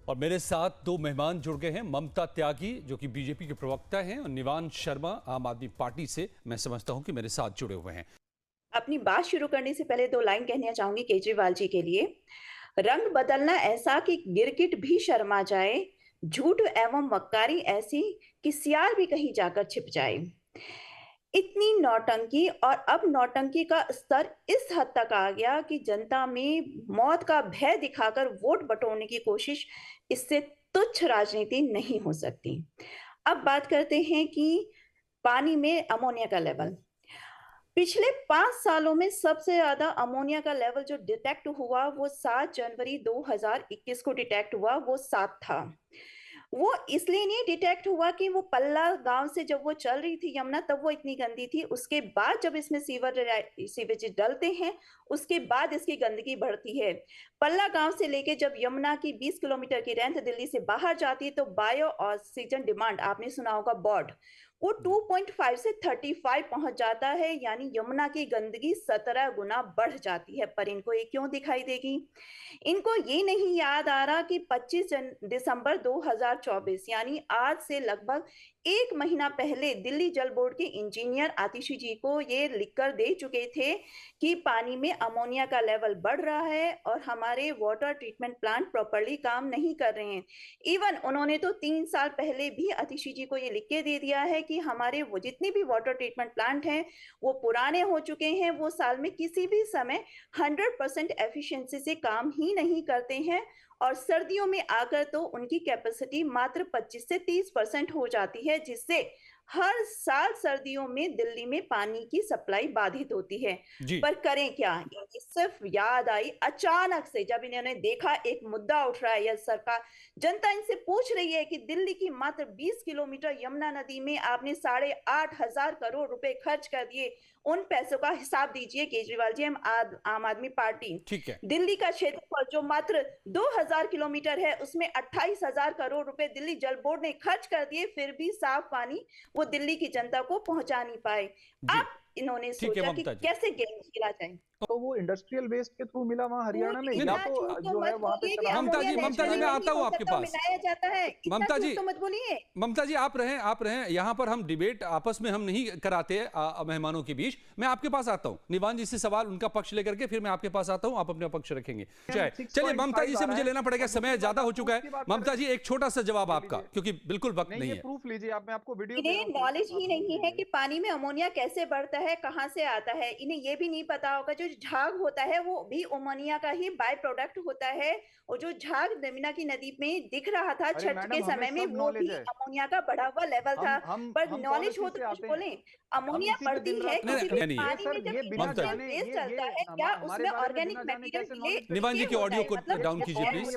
और मेरे साथ दो मेहमान जुड़ गए हैं, ममता त्यागी जो कि बीजेपी के प्रवक्ता हैं और निवान शर्मा आम आदमी पार्टी से मैं समझता हूं कि मेरे साथ जुड़े हुए हैं। अपनी बात शुरू करने से पहले 2 लाइन कहना चाहूँगी केजरीवाल जी के लिए। रंग बदलना ऐसा कि गिरगिट भी शर्मा जाए, झूठ एवं मक्कारी ऐसी कि सियार भी कहीं जाकर छिप जाए। इतनी नौटंकी और अब नौटंकी का स्तर इस हद तक आ गया कि जनता में मौत का भय दिखाकर वोट बटोरने की कोशिश, इससे तुच्छ राजनीति नहीं हो सकती। अब बात करते हैं कि पानी में अमोनिया का लेवल। पिछले 5 सालों में सबसे ज़्यादा अमोनिया का लेवल जो डिटेक्ट हुआ वो 7 जनवरी 2021 को डिटेक्ट हुआ, वो 7 था। वो इसलिए नहीं डिटेक्ट हुआ कि वो पल्ला गाँव से जब वो चल रही थी यमुना तब वो इतनी गंदी थी, उसके बाद जब इसमें सीवेज डलते हैं, उसके बाद इसकी गंदगी बढ़ती है। पल्ला गाँव से लेके जब यमुना की 20 किलोमीटर की रेंथ दिल्ली से बाहर जाती है तो बायो ऑक्सीजन डिमांड आपने सुना होगा बॉड, वो 2.5 से 35 पहुंच जाता है, यानी यमुना की गंदगी 17 गुना बढ़ जाती है। पर इनको ये क्यों दिखाई देगी? इनको ये नहीं याद आ रहा कि 25 दिसंबर 2024 यानी आज से लगभग 1 महीना पहले दिल्ली जल बोर्ड के इंजीनियर आतिशी जी को ये लिखकर दे चुके थे कि पानी में अमोनिया का लेवल बढ़ रहा है और हमारे वाटर ट्रीटमेंट प्लांट प्रॉपर्ली काम नहीं कर रहे हैं। इवन उन्होंने तो 3 साल पहले भी आतिशी जी को ये लिख के दे दिया है कि हमारे वो जितने भी वाटर ट्रीटमेंट प्लांट हैं वो पुराने हो चुके हैं, वो साल में किसी भी समय 100% एफिशिएंसी से काम ही नहीं करते हैं और सर्दियों में आकर तो उनकी कैपेसिटी मात्र 25 से 30% हो जाती है, जिससे हर साल सर्दियों में दिल्ली में पानी की सप्लाई बाधित होती है। जी। पर करें क्या? इन्हें सिर्फ याद आई अचानक से जब इन्होंने देखा एक मुद्दा उठ रहा है या सरकार जनता इनसे पूछ रही है कि दिल्ली की मात्र 20 किलोमीटर यमुना नदी में आपने 8,500 करोड़ रुपए खर्च कर दिए, उन पैसों का हिसाब दीजिए केजरीवाल जी। हम आम आदमी पार्टी ठीक है। दिल्ली का क्षेत्रफल जो मात्र 2000 किलोमीटर है उसमें 28,000 करोड़ रुपए दिल्ली जल बोर्ड ने खर्च कर दिए, फिर भी साफ पानी वो दिल्ली की जनता को पहुंचा नहीं पाए। जी। अब इन्होंने ठीक है सोचा कि ममता जी। कैसे गेम खेला जाए। तो वो इंडस्ट्रियल वेस्ट के थ्रू मिला वहां हरियाणा में, पूरी या इतना तो झूठ तो जो है मत वहां पे बोलिए कि शराब ममता जी, अमोनिया ममता जी, नेचुरली मैं नहीं आता हूं हो आपके सकता, पास। मिलाया जाता है। इतना ममता झूठ जी, तो मत बोलिए। ममता जी आप रहें, यहाँ पर हम डिबेट आपस में हम नहीं कराते मेहमानों के बीच। मैं आपके पास आता हूँ, निवान जी से सवाल उनका पक्ष लेकर के फिर मैं आपके पास आता हूँ, आप अपना पक्ष रखेंगे। चलिए ममता जी से मुझे लेना पड़ेगा, समय ज्यादा हो चुका है। ममता जी एक छोटा सा जवाब आपका, क्योंकि बिल्कुल वक्त नहीं है। प्रूफ लीजिए आप, मैं आपको वीडियो दे रहा इन्हें हूं, नॉलेज ही नहीं है कि पानी में अमोनिया कैसे बढ़ता है, कहाँ से आता है। इन्हें ये भी नहीं पता होगा जो झाग होता है वो भी अमोनिया का ही बाय प्रोडक्ट होता है, और जो झाग यमुना की नदी में दिख रहा था अरे छठ के मैडम हमें समय में सब वो नॉलेज भी है। अमोनिया का बढ़ा हुआ लेवल था। पर हम नॉलेज हो पॉलिसी तो से कुछ आते हैं, बोलें। हम अमोनिया इसी पे बढ़ती दिन है रात काम किसी नहीं, भी नहीं, पानी सर, में जब ये बिना ममता इंडस्ट्रियल जाने वेस्ट चलता है ये या हमारे उसमें बारे में ऑर्गेनिक बिना जाने मटेरियल कैसे नॉलेज पे निवान जी की ऑडियो को डाउन कीजिए प्लीज।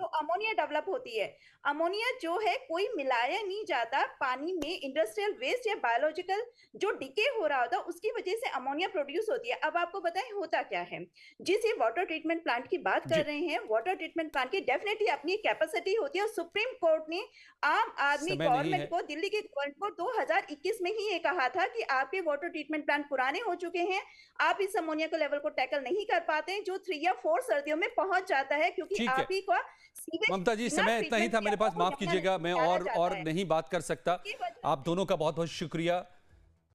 तो अमोनिया डेवलप होती है। अमोनिया जो है कोई मिलाया नहीं जाता पानी में, इंडस्ट्रियल वेस्ट या बायोलॉजिकल जो डिके हो रहा होता है उसकी वजह से अमोनिया प्रोड्यूस होती है। अब आपको बताएं होता क्या है। जिस ये वाटर ट्रीटमेंट प्लांट की बात कर रहे हैं, वाटर ट्रीटमेंट प्लांट की डेफिनेटली अपनी कैपेसिटी होती है और सुप्रीम कोर्ट ने आम आदमी समय नहीं है। गवर्नमेंट को, दिल्ली के गवर्नमेंट को 2021 में ही ये कहा था कि आपके वाटर ट्रीटमेंट प्लांट पुराने हो चुके हैं, आप इस अमोनिया के लेवल को टैकल नहीं कर पाते जो 3 या 4 सर्दियों में पहुंच जाता है, क्योंकि ठीक है आप ही का सीवेज ममता जी, बिना समय इतना ही ट्रीटमेंट था किया मेरे पास, वो माफ यमुना कीजिएगा, नदी मैं में डाला जाता और है। नहीं बात कर सकता। इसकी वजह आप दोनों का बहुत बहुत शुक्रिया।